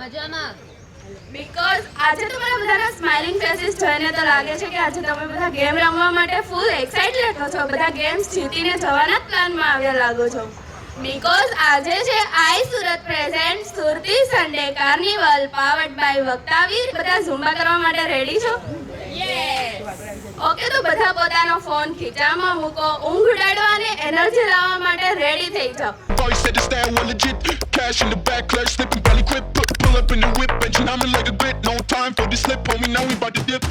મજામાં. બીકોઝ આજે તો મને બધાના સ્માઇલિંગ ફેસીસ જોઈને તો લાગે છે કે આજે તમે બધા ગેમ રમવા માટે ફૂલ એક્સાઇટેડ છો. બધા ગેમ્સ જીતીને જવાના પ્લાનમાં આવ્યા લાગો છો. બીકોઝ આજે છે I Surat present Surati Sunday carnival powered by Vaktavir. બધા ઝુંબા કરવા માટે રેડી છો? ઓકે, તો બધા પોતાનો ફોન ખીચામાં મૂકો, ઊંઘ ઉડાડવા અને એનર્જી લાવવા માટે રેડી થઈ જાઓ. Boys said the style was legit. Cash in the back, clutch slipping, belly quit. Pull up in the whip, engine I'm like a grit. No time for the slip, homie. Now we bout to dip.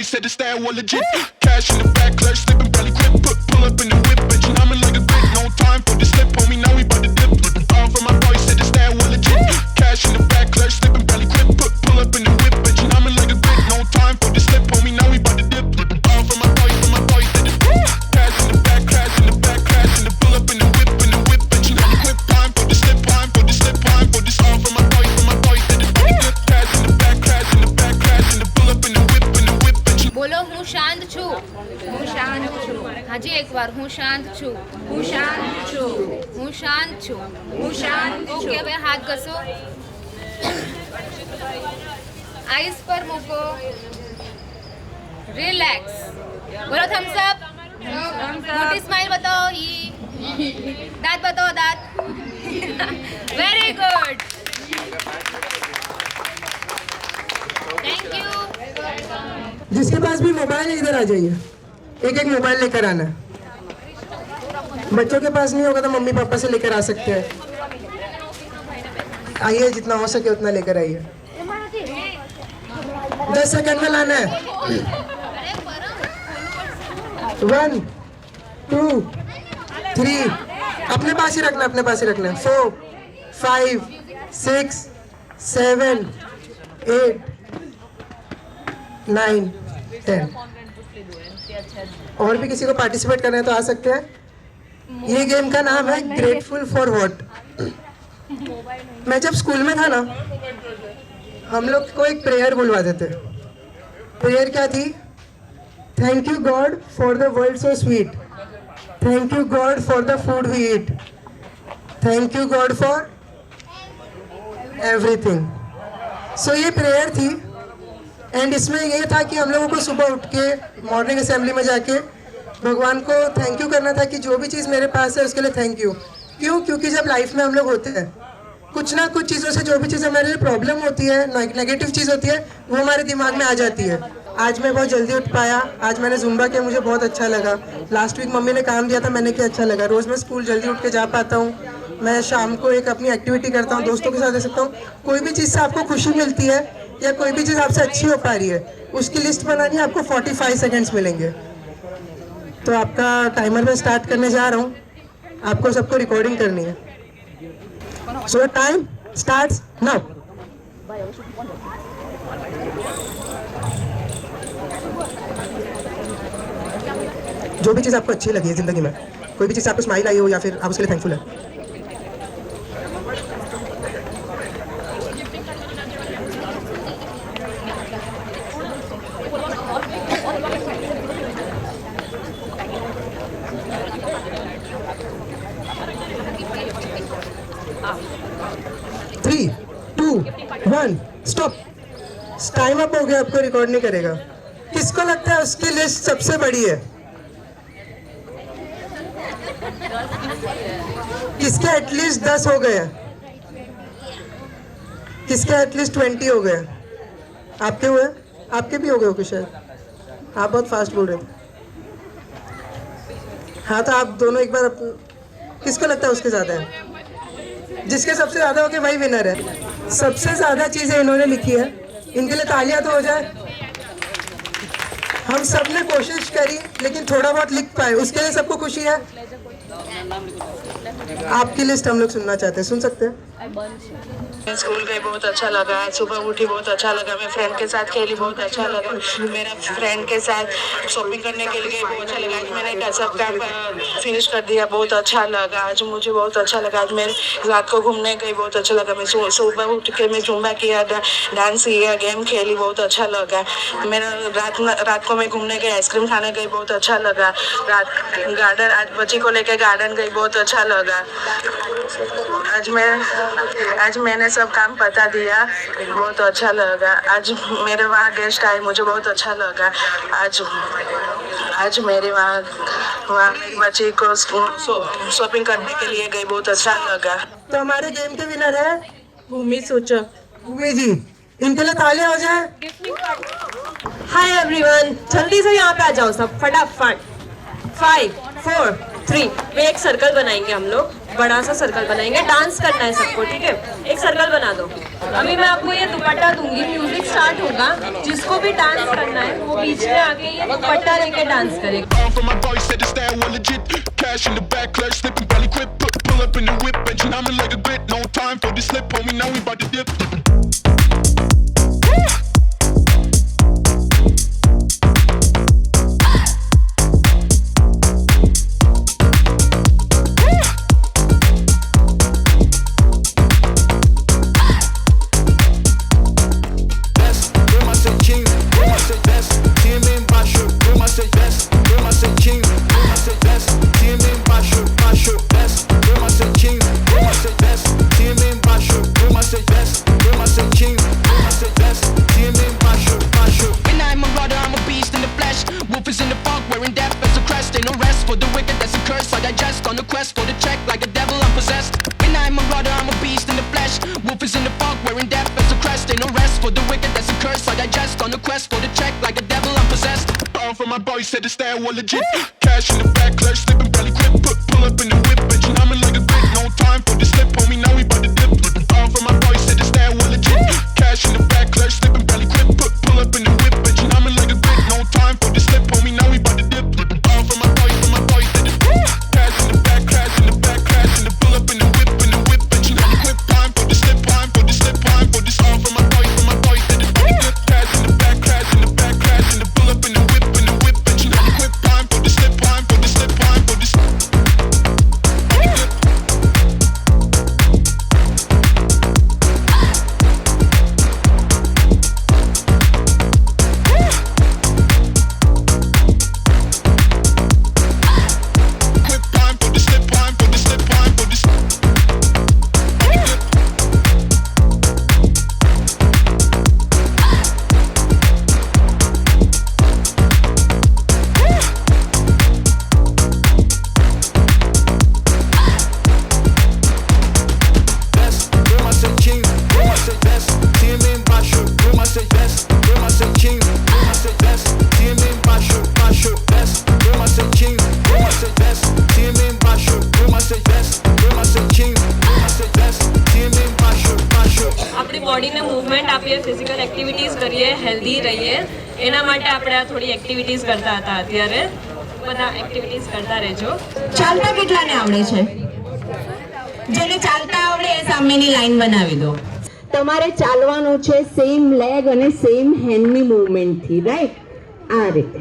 Said the style was legit. Cash in the back, clutch slipping, belly grip. Pull up in the whip, engine I'm like a grit. No time for the slip, homie. Now we bout to dip. All from my boys said the style was legit. Cash in the back, clutch slipping, belly grip. Pull up in the whip, engine I'm like a grit. No time for the slip, homie. Now we bout to dip. All from my boys said the cash in the back, crash in the back, crash in the pull up in the whip, engine I'm equipped. Time for the slip, time for the slip, time for this. All from my boys said the cash in the back, crash in the back, crash in the pull up in the whip. બોલો, હું શાંત છું. હું શાંત છું. હાજી એકવાર, હું શાંત છું. હું શાંત છું. હું શાંત છું. હું શાંત છું. ઓકે, હવે હાથ ઘસો, આઈસ પર મૂકો, રિલેક્સ. બોલો થમ્સ અપ. મોટી સ્માઈલ બતાવો. દાંત બતાવો, દાંત. Very good, thank you. जिसके पास भी मोबाइल है इधर आ जाइए. एक एक मोबाइल लेकर आना. बच्चों के पास नहीं होगा तो मम्मी पापा से लेकर आ सकते हैं. आइए, जितना हो सके उतना लेकर आइए. 10 सेकंड में लाना है. 1 2 3 अपने पास ही रखना, अपने पास ही रखना. 4 5 6 7 8 9 10. और भी किसी को पार्टिसिपेट करना है तो आ सकते हैं. ये गेम का नाम है ग्रेटफुल फॉर व्हाट. मैं जब स्कूल में था ना, हम लोग को एक प्रेयर बुलवाते थे. प्रेयर क्या थी? Thank you God for the world so sweet. Thank you God for the food we eat. Thank you God for everything. So ये प्रेयर थी. एंड इसमें ये था कि हम लोगों को सुबह उठ के मॉर्निंग असेंबली में जाके भगवान को थैंक यू करना था कि जो भी चीज़ मेरे पास है उसके लिए थैंक यू. क्यों? क्योंकि जब लाइफ में हम लोग होते हैं, कुछ ना कुछ चीज़ों से जो भी चीज़ हमारे लिए प्रॉब्लम होती है, नेगेटिव चीज़ होती है, वो हमारे दिमाग में आ जाती है. आज मैं बहुत जल्दी उठ पाया. आज मैंने जुम्बा किया, मुझे बहुत अच्छा लगा. लास्ट वीक मम्मी ने काम दिया था, मैंने किया, अच्छा लगा. रोज़ मैं स्कूल जल्दी उठ के जा पाता हूँ. मैं शाम को एक अपनी एक्टिविटी करता हूँ, दोस्तों के साथ दे सकता हूँ. कोई भी चीज़ से आपको खुशी मिलती है या कोई भी चीज़ आपसे अच्छी हो पा रही है, उसकी लिस्ट बनानी है. आपको 45 सेकंड्स मिलेंगे. तो आपका टाइमर में स्टार्ट करने जा रहा हूँ. आपको सबको रिकॉर्डिंग करनी है. सो टाइम स्टार्ट्स नाउ. जो भी चीज़ आपको अच्छी लगी है ज़िंदगी में, कोई भी चीज़ आपको स्माइल आई हो या फिर आप उसके लिए थैंकफुल है. Three 2 1 stop. टाइम अप हो गया, आपको रिकॉर्ड नहीं करेगा. किसको लगता है उसकी लिस्ट सबसे बड़ी है? किसके एटलीस्ट 10 हो गए? किसके एटलीस्ट 20 हो गए? आपके हुए? आपके भी हो गए हो शायद. आप बहुत फास्ट बोल रहे थे. हाँ, तो आप दोनों एक बार किसको लगता है उसके ज़्यादा है? जिसके सबसे ज़्यादा हो के वही विनर है। सबसे ज़्यादा चीज़ें इन्होंने लिखी है, इनके लिए तालियां तो हो जाए। हम सब ने कोशिश करी लेकिन थोड़ा बहुत लिख पाए, उसके लिए सबको खुशी है। आपकी लिस्ट हम लोग सुनना चाहते हैं, सुन सकते हैं? स्कूल गई, बहुत अच्छा लगा। आज सुबह उठी, बहुत अच्छा लगा। मैं फ्रेंड के साथ खेली, बहुत अच्छा लगा। मेरा फ्रेंड के साथ शॉपिंग करने के लिए बहुत अच्छा लगा। आज मैंने टचअप का फिनिश कर दिया, बहुत अच्छा लगा। आज मुझे बहुत अच्छा लगा। आज मैं रात को घूमने गई, बहुत अच्छा लगा। मैं सुबह उठ के मैं जुम्बा किया, डांस किया, गेम खेली, बहुत अच्छा लगा। मेरा रात को मैं घूमने गई, आइसक्रीम खाने गई, बहुत अच्छा लगा। रात गार्डन, आज बच्ची को लेकर गार्डन गई, बहुत अच्छा लगा। आज मैंने सब काम बता दिया, बहुत अच्छा लगा। आज मेरे वहाँ गेस्ट आए, मुझे बहुत अच्छा लगा। आज मेरे वहाँ मेरी बच्ची को शॉपिंग करने के लिए गई, बहुत अच्छा लगा। तो हमारे गेम के विनर है भूमि सूचक। भूमि जी, इनके लिए तालियां हो जाए। हाय एवरीवन, जल्दी से यहाँ पे आ जाओ सब, फटाफट। 5 4 3 में एक सर्कल बनाएंगे हम लोग, बड़ा सा सर्कल बनाएंगे। डांस करना है सबको, ठीक है? एक सर्कल बना दो। अभी मैं आपको ये दुपट्टा दूंगी, म्यूजिक स्टार्ट होगा। जिसको भी डांस करना है वो बीच में आके ये दुपट्टा लेके डांस करेगा। All for my boys said it's that well legit. Cash in the back, clutch slipping, belly quit. Pull up in the whip, Benjamin like a grit. No time for the slip, homie. Now we about to dip. All for my boys said it's that well legit. Cash in the back, clutch slipping, belly grip. Pull up in the whip, Benjamin like a grit. No time for the slip, homie. Now we about to dip. All for my boys said it's that well legit. Cash in the back, clutch slipping, belly grip. Pull up in the whip, Benjamin like a grit. No time for the slip, homie. Now we about to dip. All for my boys said it's cash in the back, crash in the back, crash in the pull up in the whip, Benjamin grip. Time for the slip, time for the slip, time for this. All for my boys said it's cash in the back, crash in the back, crash in the pull up in the whip, Benjamin grip. Time for the slip, time for the slip, time for this. આપણી બોડીને movement આપીએ, physical activities કરીએ, healthy રહીએ, એના માટે આપણે આ થોડી એક્ટિવિટીઝ કરતા હતા. અત્યારે બધા એક્ટિવિટીઝ કરતા રહેજો. ચાલતા કેટલાને આવડે છે? જેને ચાલતા આવડે એ સામેની લાઈન બનાવી દો. તમારે ચાલવાનું છે સેમ લેગ અને સેમ હેન્ડની મૂવમેન્ટથી, રાઈટ? આ રીતે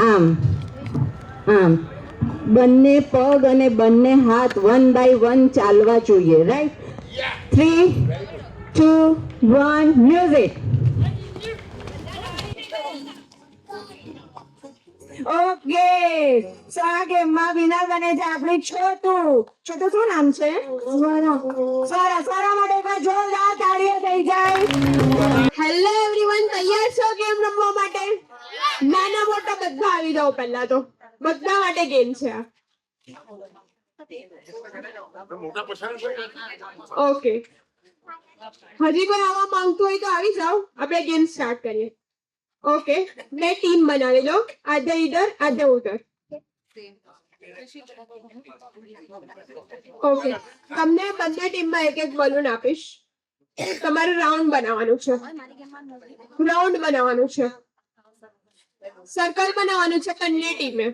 આમ આમ બંને પગ અને બંને હાથ 1 by 1 ચાલવા જોઈએ, રાઈટ? 3 2 1 મ્યુઝિક. ઓકે, સો આ ગેમમાં વિનર બને છે આપણી છોટુ. છોટુ શું નામ છે? સ્વરા. સ્વરા માટે એકવાર જોરદાર તાળીઓ થઈ જાય. હેલો એવરીવન, તૈયાર છો ગેમ રમવા માટે? નાના મોટા બધા આવી જાઓ. પહેલા તો બધા માટે ગેમ છે આ. ઓકે, હજી કોઈ આવવા માંગતું હોય તો આવી જાઓ, આપણે ગેમ સ્ટાર્ટ કરીએ. ओके, मैं टीम बना ले लो, आधा इधर आधा उधर. ઓકે, તમને બંને ટીમમાં એક બલૂન આપીશ. તમારે રાઉન્ડ બનાવવાનું છે. સર્કલ બનાવવાનું છે બંને ટીમે.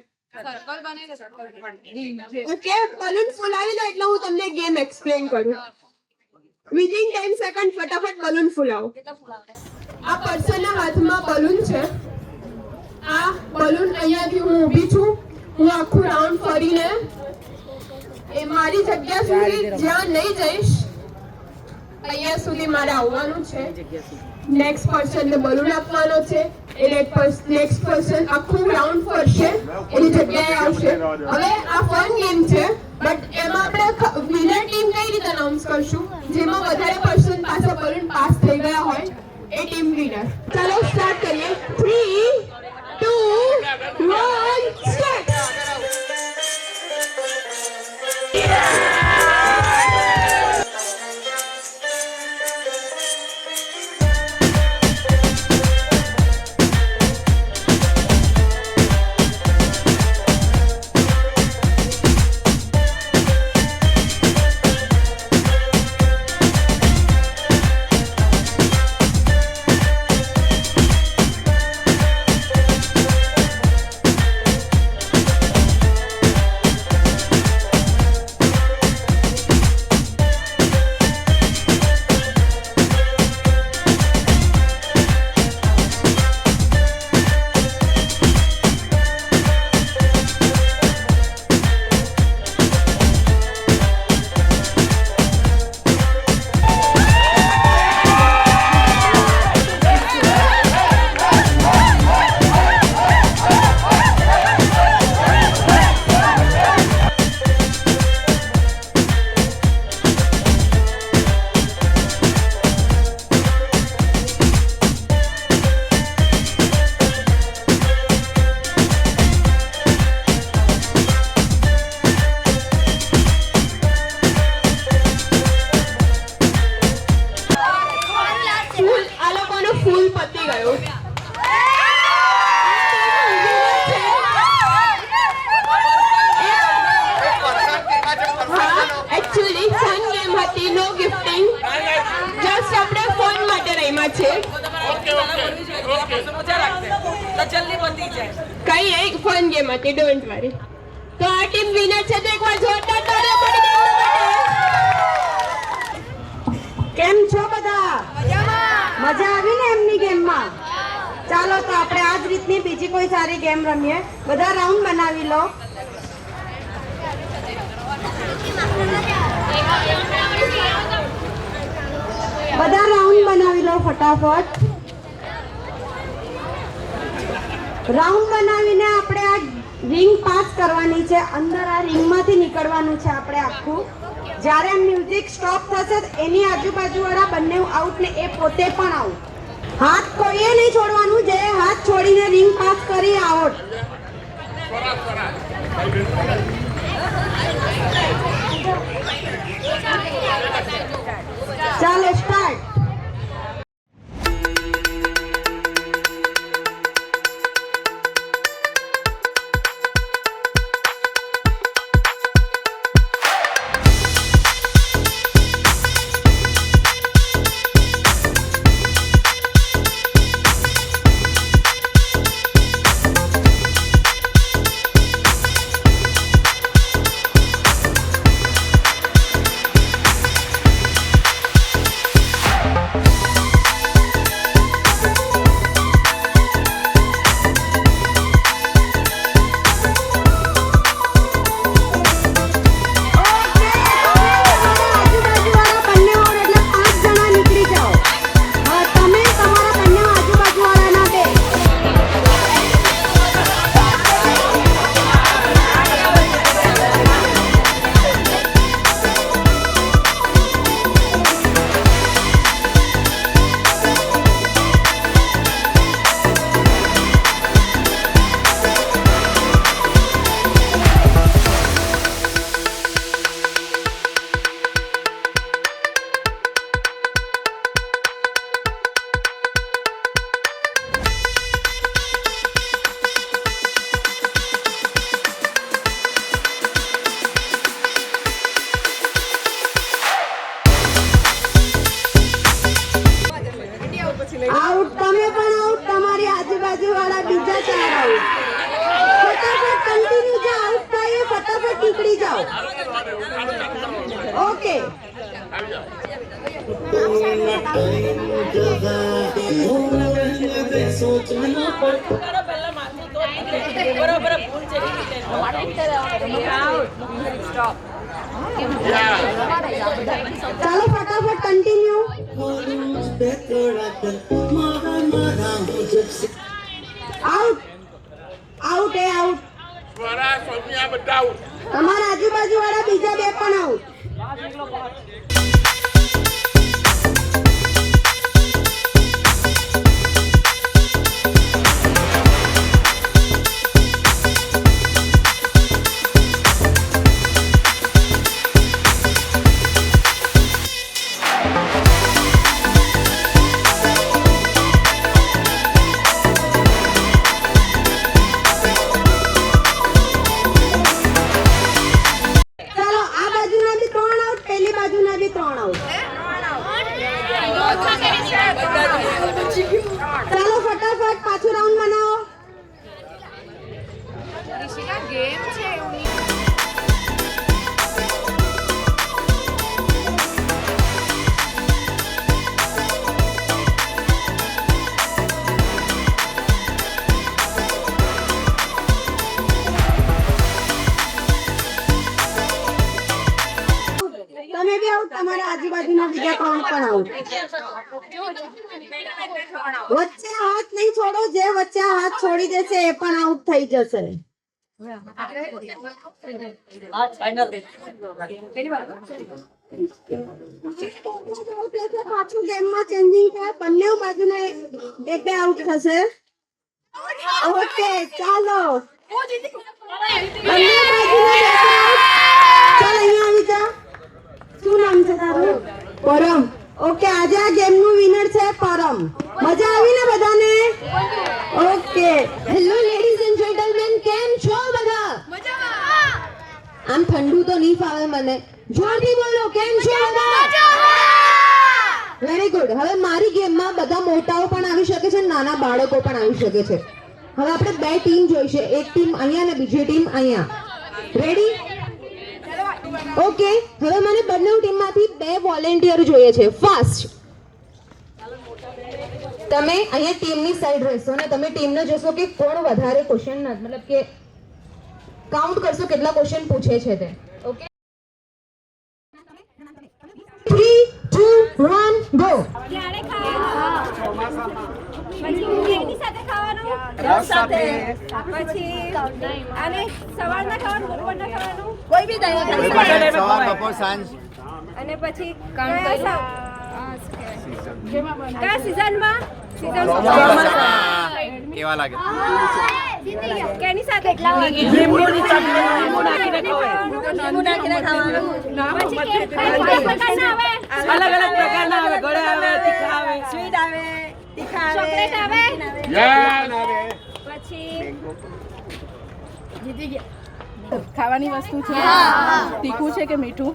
ઓકે, બલૂન ફૂલાવી લો એટલે હું તમને ગેમ એક્સપ્લેન કરું. વિધિન 10 સેકન્ડ ફટાફટ બલૂન ફૂલાવો. આ પર્સનના હાથમાં બલૂન છે. આ બલૂન અહીંયાથી હું ઊભી છું. હું આખું રાઉન્ડ ફરીને એ મારી જગ્યા સુધી જ્યાં નહીં જઈશ અહીંયા સુધી મારે આવવાનું છે. નેક્સ્ટ પર્સનને બલૂન આપવાનો છે. એ નેક્સ્ટ પર્સન આખું રાઉન્ડ ફરશે, એની જગ્યાએ આવશે. હવે આ ફન ગેમ છે, બટ એમાં આપણે વિનર ટીમ કઈ રીતે અનાઉન્સ કરશું? જેમાં વધારે પર્સન પાસે બલૂન પાસ થઈ ગયા હોય એ ટીમ વિનર. ચાલો સ્ટાર્ટ કરીએ. 3, 2, 1 સ્ટાર્ટ. કઈ એક ફન ગેમ હતી, ડોન્ટ વરી. તો આ ટીમ વિનર છે, તો એકવાર જોરદાર તાળીઓ પડી દો. કેમ છો બધા? મજા આવી ને એમની ગેમમાં? ચાલો તો આપણે આ જ રીતની બીજી કોઈ સારી ગેમ રમીએ. બધા રાઉન્ડ બનાવી લો. બધા રાઉન્ડ બનાવી લો ફટાફટ. રાઉન્ડ બનાવીને આપણે આ રિંગ પાસ કરવાની છે. અંદર આ રિંગમાંથી નીકળવાનું છે આપણે આખું. જ્યારે મ્યુઝિક સ્ટોપ થશે એની આજુબાજુવાળા બંને આઉટ ને એ પોતે પણ આઉટ. હાથ કોઈએ નહીં છોડવાનું. જે હાથ છોડીને રિંગ પાસ કરી આઉટ. ચાલો સ્ટાર્ટ. ફટાફટ કન્ટિન્યુ જે આઉટ થાય એ ફટાફટ નીકળી જાઓ. ઓકે ચાલો ફટાફટ કન્ટિન્યુ. આઉટ આઉટ એ આઉટ. તમારા આજુબાજુ વાળા બીજા બે પણ આઉટ. ચાલો આ બાજુના બી 3 આઉટ, પેલી બાજુના બી 3 આઉટ. ચાલો ફટાફટ પાછું રાઉન્ડ બનાવો. ગેમ છે એવું તમે બી આઉટ, તમારા આજુબાજુના બીજા 3 પણ આઉટ. વચ્ચે હાથ નહીં છોડો, જે વચ્ચે હાથ છોડી દેશે એ પણ આઉટ થઈ જશે. પાછું ગેમમાં ચેન્જિંગ થાય, બંને બાજુના એક બે આઉટ થશે. ઓકે ચાલો બંને બાજુના ચાલ અહીંયા આવી જા. શું નામ છે તારું? પરમ. ઓકે આજે આ ગેમ નું વિનર છે પરમ. મજા આવી ને બધાને? Okay hello ladies and gentleman, કેમ છો બધા? આમ ઠંડુ તો નહીં ફાવે મને, જોરથી બોલો કેમ છો બધા? Very good. હવે મારી ગેમમાં બધા મોટાઓ પણ આવી શકે છે, નાના બાળકો પણ આવી શકે છે. હવે આપણે બે ટીમ જોઈશે, એક ટીમ અહીંયા અને બીજી ટીમ અહીંયા. રેડી? ઓકે હવે મને બંને ટીમમાંથી 2 વોલેન્ટિયર જોઈએ છે. ફાસ્ટ તમે અહીંયા ટીમની સાઈડ રહેશો અને તમે ટીમને જોશો કે કોણ વધારે ક્વેશ્ચન મતલબ કે કાઉન્ટ કરશો કેટલા ક્વેશ્ચન પૂછે છે તે. Okay 3 2 1 go. એની સાથે ખાવાનું, રસ સાથે, પછી અને સવારના ખાવાનું, બપોરના ખાવાનું, કોઈ બી દહીં અને પછી કયા સીઝનમાં કેવા લાગે? કેની સાથે અલગ અલગ પ્રકારના આવે, ગળે આવે, તીખા આવે, સ્વીટ આવે, તીખા આવે, ચોકલેટ આવે, પછી ખાવાની વસ્તુ છે. તીખું છે કે મીઠું?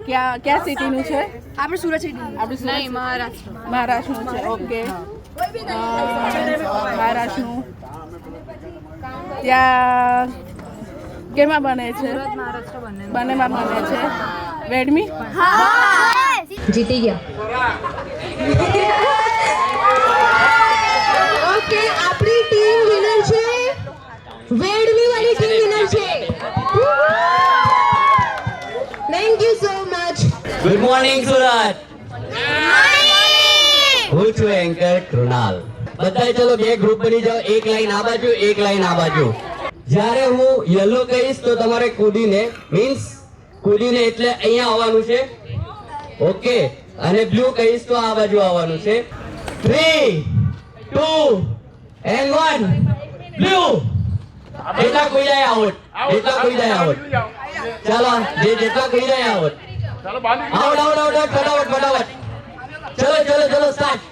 ક્યાં સિટીનું છે? આપણે સુરત સિટી. નહીં, મહારાષ્ટ્રનું છે. ઓકે મહારાષ્ટ્રનું. ત્યાં કેમાં બને છે? બંનેમાં બને છે. વેડમી જીતી ગયા. ઓકે આપણી ટીમ વિનર છે. વેડમી વાળી ટીમ વિનર છે. Thank you so much. Good morning Surat. હું છું એન્કર કૃણાલ. બધા ચલો બે ગ્રુપ બની જાઓ, એક લાઈન આ બાજુ, એક લાઈન આ બાજુ. જ્યારે હું યલો કહીશ તો તમારે કૂદીને મીન્સ કૂદીને એટલે અહીંયા આવવાનું છે. ઓકે અને બ્લુ કહીશ તો આ બાજુ આવવાનું છે. 3 2 and 1 બ્લુ. જેટલા કોઈ જાય આઉટ, જેટલા કોઈ જાય આઉટ. ચાલો જેટલા કોઈ જાય આઉટ. આઉટ આઉટ આઉટ ફટાફટ ફટાફટ. ચલો ચલો ચલો start.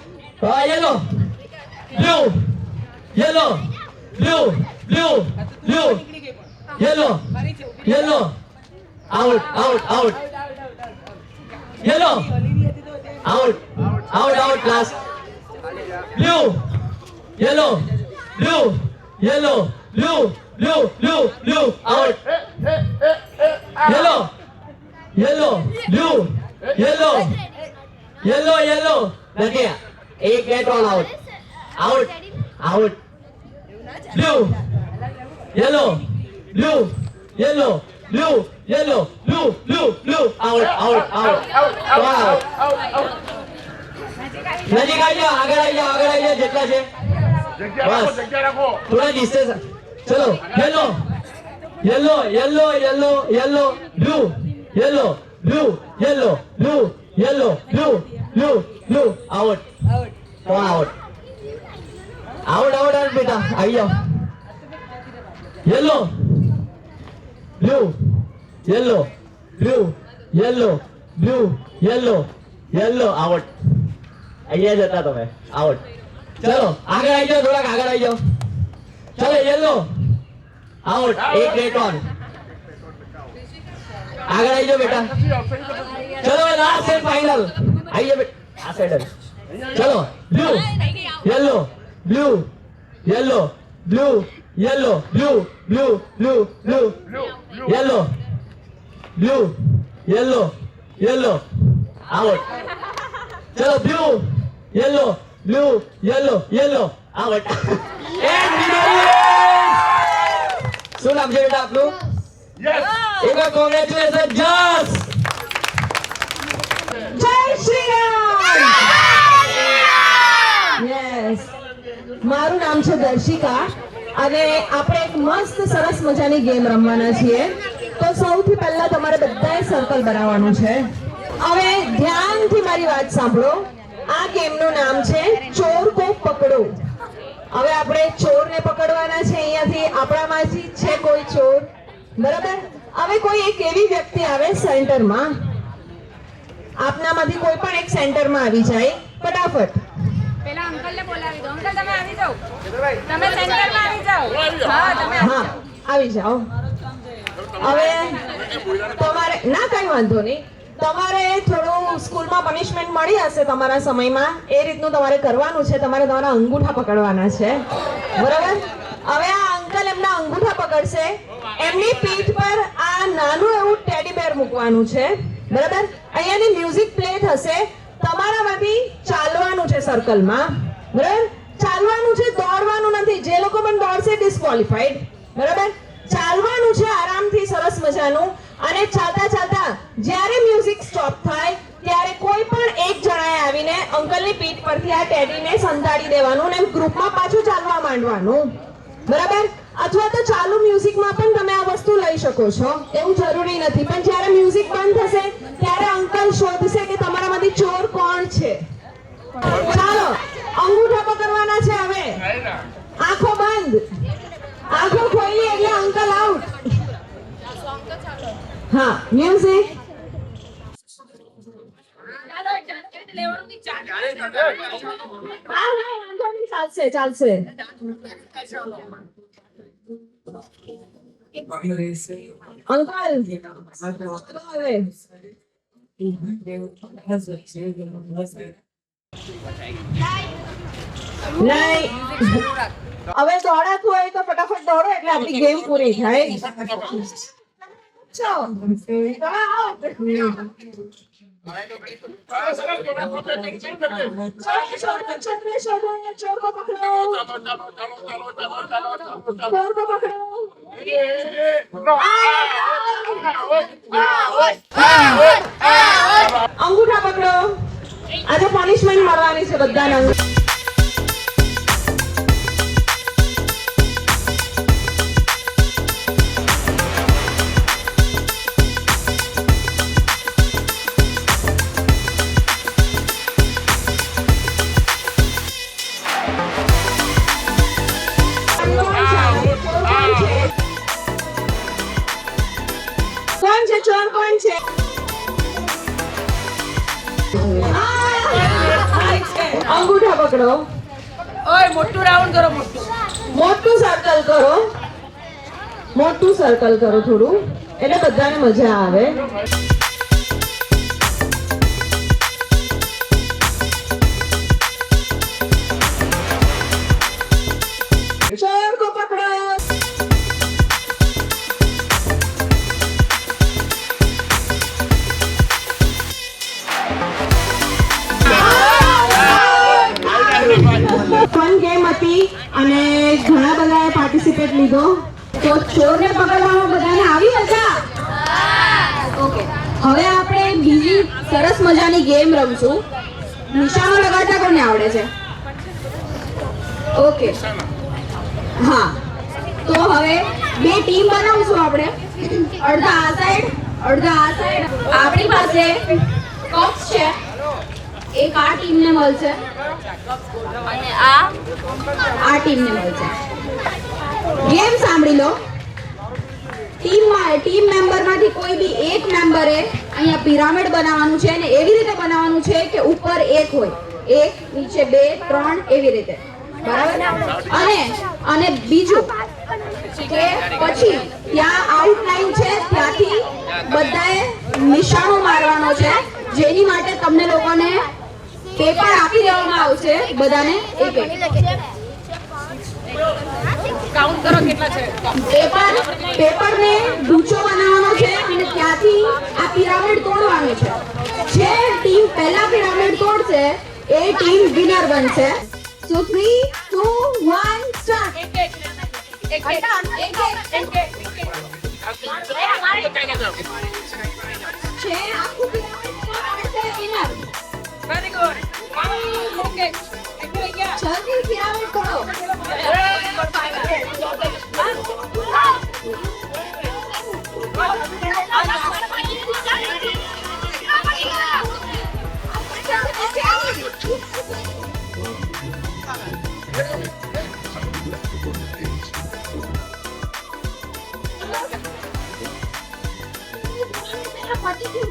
Yellow blue yellow blue blue blue yellow yellow out out out yellow out out out last blue yellow blue, yellow, blue, blue, blue, blue, out. Yellow, yellow, blue, yellow, yellow, yellow. નથી એક get on out, out, out. Blue, yellow, blue, yellow, blue, yellow, blue, blue, blue, out, out, out, out. નજીક આવી જાઓ, આગળ આવી જાઓ, આગળ આવી જાઓ, જેટલા છે બસ થોડા ડિસ્ટન્સ. ચલો yellow, yellow, yellow, yellow, yellow, blue, yellow, blue, yellow, blue, yellow, blue, blue, blue, out, કોણ આઉટ? આઉટ, આઉટ, આઉટ બેટા, આવી જાઓ. Yellow, blue, yellow, blue, yellow, blue, yellow, yellow, out. અહીંયા જતા તમે, આઉટ. ચલો આગળ આવી જાઓ, થોડાક આગળ આવી જાઓ. ચલો યલો, આઉટ, એક રેટ ઓન. આગળ આવી જાઓ બેટા. ચલો લાસ્ટ એન્ડ ફાઇનલ આવી જાઓ બેટા, આ સાઈડ. ચલો blue, yellow, blue, yellow, blue, yellow, blue, blue, blue, blue, yellow, blue, yellow, yellow, out. ચલો blue, yellow, blue, yellow, yellow, out. શું નામ છે બેટા આપનું? એકવાર કોંગ્રેચ્યુલેશન. જસ જય શ્રી રામ. યસ, મારું નામ છે દર્શિકા અને આપણે એક મસ્ત સરસ મજાની ગેમ રમવાના છીએ. તો સૌથી પહેલા તમારે બધાએ સર્કલ બનાવવાનું છે. હવે ધ્યાનથી મારી વાત સાંભળો. આ ગેમનું નામ છે ચોર કો પકડો. હવે આપણે ચોરને પકડવાના છે. અહીંયાથી આપણામાંથી છે કોઈ ચોર, બરાબર? હવે કોઈ એક એવી વ્યક્તિ આવે સેન્ટરમાં, આપનામાંથી કોઈ પણ એક સેન્ટરમાં આવી જાય. ફટાફટ પેલા અંકલને બોલાવી દો. અંકલ તમે આવી જાઓ, તમે સેન્ટરમાં આવી જાઓ. હા તમે હા આવી જાઓ. હવે તમારે ના કઈ વાંધો નહીં, તમારે થોડું સ્કૂલમાં પનિશમેન્ટ મળી હશે તમારા સમયમાં, એ રીતનું તમારે કરવાનું છે. તમારે તમારા અંગૂઠા પકડવાના છે, બરાબર? હવે આ અંકલ એમના અંગૂઠા પકડશે. એમની પીઠ પર આ નાનું એવું ટેડી બેર મૂકવાનું છે, બરાબર? અહીંયાની મ્યુઝિક પ્લે થશે. તમારામાંથી ચાલવાનું છે સર્કલમાં, બરાબર? ચાલવાનું છે, દોડવાનું નથી. જે લોકો પણ દોડશે ડિસ્ક્વોલિફાઈડ, બરાબર? ચાલવાનું છે આરામથી, સરસ મજાનું. અને ચાલતા ચાલતા જ્યારે મ્યુઝિક સ્ટોપ થાય ત્યારે કોઈ પણ એક જણાએ આવીને અંકલની પીઠ પરથી આ ટેડીને સંતાડી દેવાનું અને ગ્રુપમાં પાછું ચાલવા માંડવાનું, બરાબર? અથવા તો ચાલુ મ્યુઝિકમાં પણ તમે આ વસ્તુ લઈ શકો છો, એવું જરૂરી નથી. પણ જ્યારે મ્યુઝિક બંધ થશે ત્યારે અંકલ શોધશે કે તમારામાંથી ચોર કોણ છે. ચાલો અંગૂઠા પકડવાના છે. હવે આંખો બંધ, આંખો ખોલી એટલે અંકલ આઉટ. હા મ્યુઝિક. ચાલશે ચાલશે. અંકલ હવે નહીં, હવે દોડાતું હોય તો ફટાફટ દોડો એટલે આપણી ગેમ પૂરી થાય. અંગૂઠા પકડો. આજે પનિશમેન્ટ મળવાની છે બધાને. કોણ છે ચોર? કોણ છે? અંગૂઠા પકડો. ઓય મોટું રાઉન્ડ કરો, મોટું મોટું સર્કલ કરો, મોટું સર્કલ કરો થોડું, એટલે બધાને મજા આવે. ઘણા બધાએ પાર્ટિસિપેટ લીધો. તો ચોરને પકડવામાં બધાને આવી મજા? ઓકે, હવે આપણે બીજી સરસ મજાની ગેમ રમશું. નિશાનો લગાડતા કોને આવડે છે? ઓકે, હા, તો હવે બે ટીમ બનાવશું આપણે. અડધા આ સાઈડ, અડધા આ સાઈડ. આપણી પાસે કપ્સ છે, એક આ ટીમને મળશે અને આ ટીમને મળશે. ગેમ સાંભળી લો. ટીમ મેમ્બરમાંથી કોઈ બી એક મેમ્બરે અહીંયા પિરામિડ બનાવવાનું છે અને એવી રીતે બનાવવાનું છે કે ઉપર એક હોય, એક નીચે 2 3 એવી રીતે, બરાબર? અને બીજું કે પછી ત્યાં આઉટલાઈન છે, ત્યાંથી બધાએ નિશાનો મારવાનો છે, જેની માટે તમને લોકોને પેપર આપી દેવામાં આવશે, બધાને એક એક. કાઉન્ટ કરો કેટલા છે. પેપરને ડૂચો બનાવવાનો છે અને ત્યાંથી આ પિરામિડ તોડવાનું છે. જે ટીમ પહેલા પિરામિડ તોડશે એ ટીમ વિનર બનશે. સો 3 2 1 સ્ટાર્ટ. છે આખું પિરામિડ છે વિનર. Very good. ઓકે, જલ્દી પિરામિડ તોડો.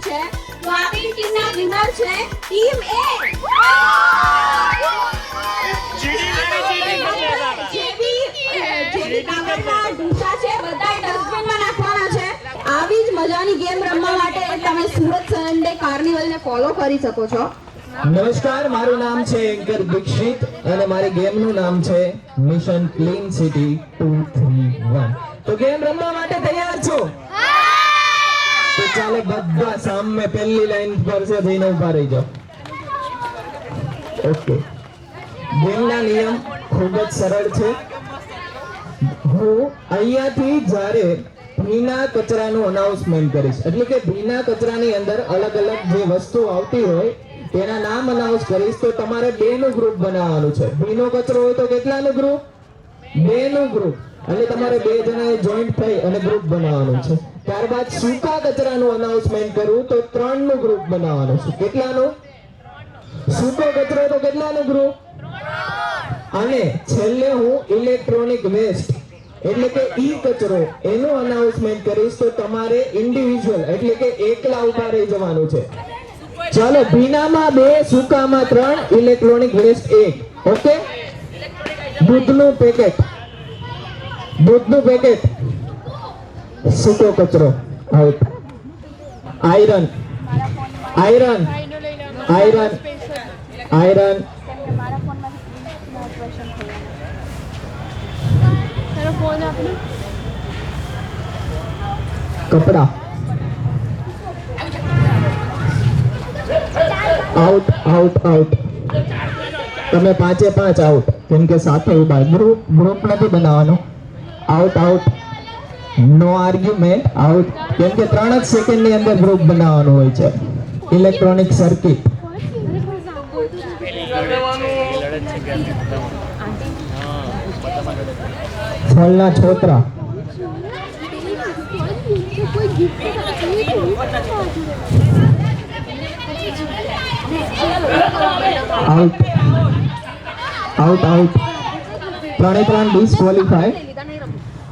છે તો આપણી ટીમના વિનર છે ટીમ એ. જેવી કાગળના ઢૂંચા છે બધા ડસ્ટબિનમાં નાખવાના છે. આવી જ મજાની ગેમ રમવા માટે તમે સુરત સન્ડે કાર્નિવલને ફોલો કરી શકો છો. નમસ્કાર, મારું નામ છે એન્કર દીક્ષિત અને મારી ગેમનું નામ છે મિશન ક્લીન સિટી 231. તો ગેમ રમવા માટે તૈયાર છો? તો ચાલો બધા સામે પહેલી લાઈન પર છે, જઈને ઉભા રહી જાઓ. ઓકે, ગેમના નિયમ ખૂબ જ સરળ છે. હું અહીંયાથી જ્યારે ભીના કચરાનું અનાઉન્સમેન્ટ કરીશ, એટલે કે ભીના કચરાની અંદર અલગ અલગ જે વસ્તુ આવતી હોય તેના નામ અનાઉન્સ કરીશ, તો તમારે 2 નું ગ્રુપ બનાવવાનું છે. ભીનો કચરો હોય તો કેટલાનું ગ્રુપ? 2 નું ગ્રુપ. એટલે તમારે 2 જણાએ જોઈન્ટ થઈ અને ગ્રુપ બનાવવાનું છે. ત્યારબાદ સૂકા કચરાનું અનાઉન્સમેન્ટ કરું તો 3 નું ગ્રુપ બનાવવાનું છે. કેટલાનું? સૂકો કચરો તો કેટલાનું ગ્રુપ? અને છેલ્લે હું ઇલેક્ટ્રોનિક વેસ્ટ એટલે કે ઈ કચરો એનું અનાઉન્સમેન્ટ કરીશ, તો તમારે ઇન્ડિવિજ્યુઅલ એટલે કે એકલા ઉભા રહી જવાનું છે. ચાલો, ભીનામાં 2, સૂકામાં 3, ઇલેક્ટ્રોનિક વેસ્ટ 1. ઓકે, દૂધનું પેકેટ, સૂકો કચરો આઉટ. આયરન કપડા આઉટ. તમે 5 એ 5 આઉટ, કેમ કે સાથે ઉભા. ગ્રુપ નથી બનાવવાનું. આઉટ. નો આર્ગ્યુમેન્ટ. આઉટ, કેમ કે 3 જ સેકન્ડની અંદર ગ્રુપ બનાવવાનું હોય છે. ઇલેક્ટ્રોનિક સર્કિટ, ફળના છોતરા, આઉટ. 3 ડિસ્ક્વોલિફાય.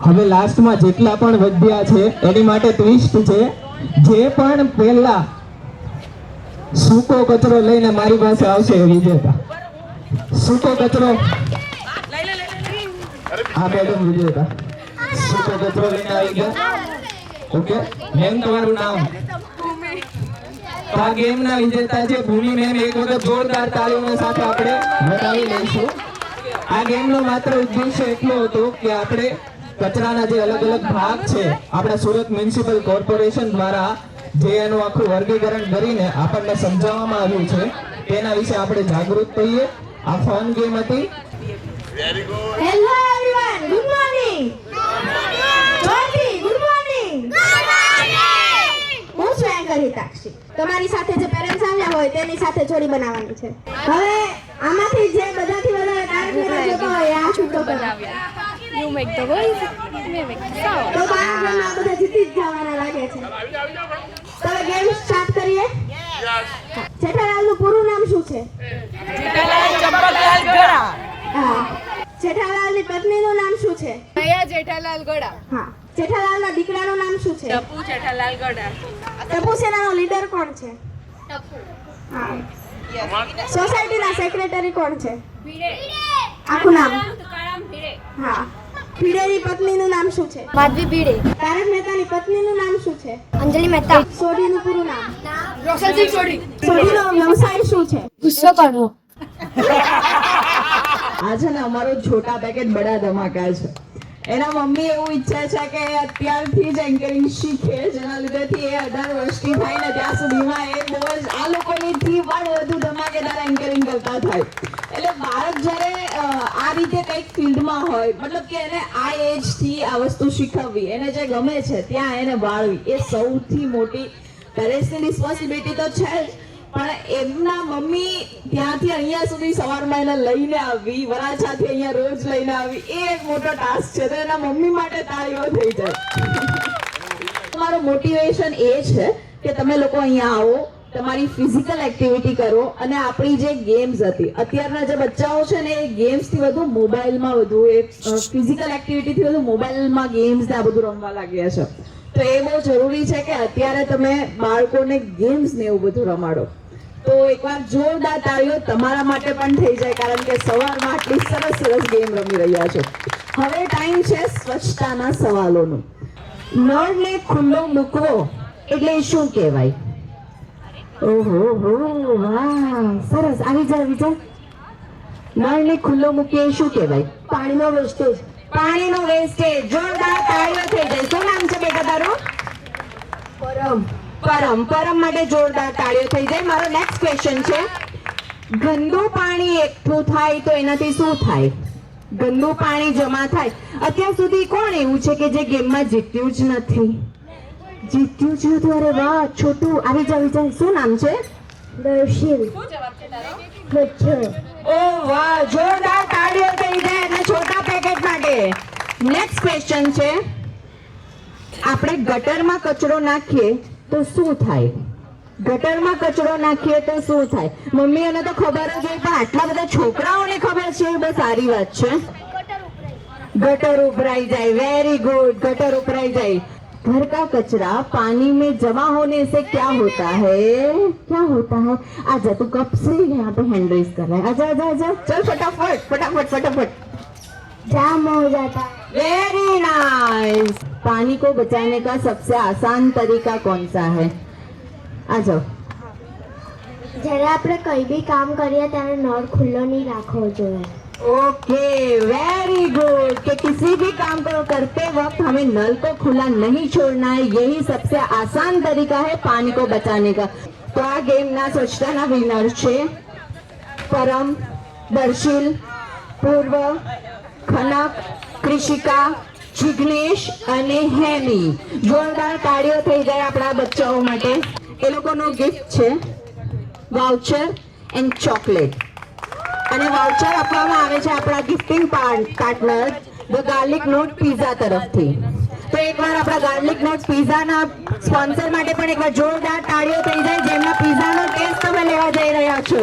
હવે લાસ્ટમાં જેટલા પણ વધ્યા છે એની માટે ટ્વિસ્ટ છે. જે પણ પહેલા સૂકો કચરો લઈને મારી પાસે આવશે એ વિજેતા. સૂકો કચરો આ મેડમ વિજેતા. સૂકો કચરો લઈને આવી ગયા. ઓકે મેમ, તમારું નામ? આ ગેમના વિજેતા છે ભૂમિ મેમ. એક વખત જોરદાર તાળીઓની સાથે આપણે બતાવી લઈશું. આ ગેમનો માત્ર ઉદ્દેશ્ય એટલો હતો કે આપણે કચરાના જે અલગ અલગ ભાગ છે આપણા સુરત મ્યુનિસિપલ કોર્પોરેશન દ્વારા જે એનું આખું વર્ગીકરણ કરીને આપણને સમજાવવામાં આવ્યું છે તેના વિશે આપણે જાગૃત થઈએ. આ ફન ગેમ હતી. Hello everyone, good morning. જોરથી ગુડ મોર્નિંગ. હું છું એન્કર હિતાક્ષી. તમારી સાથે જે પેરેન્ટ્સ આવ્યા હોય તેની સાથે જોડી બનાવવાની છે. હવે આમાંથી જે બધાથી વધારે તારક મહેતા જોતા હોય આ છૂટો બનાવ્યા. You make the voice, we make the sound. તો બાળકોને આ બધા જીતી જ જવાના લાગે છે. તો ગેમ સ્ટાર્ટ કરીએ. જેઠાલાલનું પૂરું નામ શું છે? જેઠાલાલ ચંપકલાલ ગળા. હા. જેઠાલાલની પત્નીનું નામ શું છે? દયા જેઠાલાલ ગળા. હા. જેઠાલાલના દીકરાનું નામ શું છે? ટપુ જેઠાલાલ ગળા. ટપુ સેનાનો લીડર કોણ છે? હા. સોસાયટીના સેક્રેટરી કોણ છે? આખું નામ? હા. ભીડેની પત્નીનું નામ શું છે? માધવી ભીડે. તારક મહેતાની પત્નીનું નામ શું છે? અંજલિ મહેતા. સોઢીનું પૂરું નામ? રોશનસિંહ સોઢી. સોઢીનો વ્યવસાય શું છે? ગુસ્સો કરવો. આ છે ને અમારો છોટા પેકેટ બડા ધમાકા છે. એના મમ્મી એવું ઈચ્છે છે કે અત્યારથી જ એન્કરિંગ શીખે, જેના લીધેથી એ 18 વર્ષની થાય ને ત્યાં સુધીમાં એ બહુ જ આ લોકોનીથી પણ વધુ ધમાકેદાર એન્કરિંગ કરતા થાય. એટલે બાળક જ્યારે આ રીતે કંઈક ફિલ્ડમાં હોય, મતલબ કે એને આ એજથી આ વસ્તુ શીખવવી, એને જે ગમે છે ત્યાં એને વાળવી, એ સૌથી મોટી પેરેન્ટ્સની રિસ્પોન્સિબિલિટી તો છે જ, પણ એમના મમ્મી ત્યાંથી અહીંયા સુધી સવારમાં એને લઈને આવવી, વરાછાથી અહીંયા રોજ લઈને આવવી, એ એક મોટો ટાસ્ક છે. તો એના મમ્મી માટે તાળીઓ થઈ જાય. તમારું મોટિવેશન એ છે કે તમે લોકો અહીંયા આવો, તમારી ફિઝિકલ એક્ટિવિટી કરો, અને આપણી જે ગેમ્સ હતી, અત્યારના જે બચ્ચાઓ છે ને એ ગેમ્સથી વધુ મોબાઈલમાં વધુ, એ ફિઝિકલ એક્ટિવિટીથી વધુ મોબાઈલમાં ગેમ્સ ને આ બધું રમવા લાગ્યા છે. તો એ બહુ જરૂરી છે કે અત્યારે તમે બાળકોને ગેમ્સ ને એવું બધું રમાડો. તો એકવાર જોરદાર તાળીઓ તમારા માટે પણ થઈ જાય, કારણ કે સવારમાં આટલી સરસ સરસ ગેમ રમી રહ્યા છો. હવે ટાઈમ છે સ્વચ્છતાના સવાલોનું. નળને ખુલ્લો મૂકવો એટલે શું કહેવાય? ઓહો હો, વાહ, સરસ. આવી જા. નળને ખુલ્લો મૂકીએ શું કહેવાય? પાણીનો વેસ્ટેજ. પાણીનો વેસ્ટેજ. જોરદાર તાળીઓ થઈ જાય. શું નામ છે બેટા તારું? પરમ. પરમ. પરમ માટે જોરદાર તાળીઓ થઈ જાય. મારો નેક્સ્ટ ક્વેશ્ચન છે, ગંદુ પાણી એકઠું થાય તો એનાથી શું થાય? ગંદુ પાણી જમા થાય. અત્યાર સુધી કોણ એવું છે કે જે ગેમમાં જીત્યું જ નથી? જીત્યું જ નથી. અરે વાહ, છોટું. આવી જા. શું નામ છે? દર્શિલ. ઓ વાહ, જોરદાર તાળીઓ થઈ જાય અને છોટા પેકેટ માટે. નેક્સ્ટ ક્વેશ્ચન છે, આપણે ગટરમાં કચરો નાખીએ તો શું થાય? ગટરમાં કચરો નાખીએ તો શું થાય? મમ્મીઓને તો ખબર જ હોય, પણ આટલા બધા છોકરાઓને ખબર છે, એ બહુ સારી વાત છે. गटर उभराई जाए. वेरी गुड, गटर उभराई जाए. घर का कचरा पानी में जमा होने से क्या होता है? क्या होता है? आजा, तू कब से यहाँ पे हैंड रेस कर रहा है? आजा आजा आजा, चल फटाफट फटाफट फटाफट. जाम हो जाता है. Very nice. पानी को बचाने का सबसे आसान तरीका कौन सा है? आ जाओ. જ્યારે આપણે કંઈ બી કામ કરીએ ત્યારે નળ ખુલ્લો નહીં રાખવો જોઈએ. Okay, very good. कि किसी भी काम को करते वक्त हमें नल को खुला नहीं छोड़ना है. यही सबसे आसान तरीका है पानी को बचाने का. तो आ गेम ना स्वच्छताना विनर छे परम, दर्शिल, पूर्व, खनक, कृषिका, जिग्नेश અને હેમી. જોરદાર તાળીઓ થઈ જાય આપણા બચ્ચાઓ માટે. એ લોકોનો ગિફ્ટ છે વાઉચર એન્ડ ચોકલેટ. અને વાઉચર આપવામાં આવે છે આપણા gifting partner the garlic knot pizza તરફથી. તો એકવાર આપણા ગાર્લિક નોટ પિઝાના સ્પોન્સર માટે પણ એકવાર જોરદાર તાળીઓ થઈ જાય, જેમના પિઝાનો ટેસ્ટ તમે લેવા જઈ રહ્યા છો.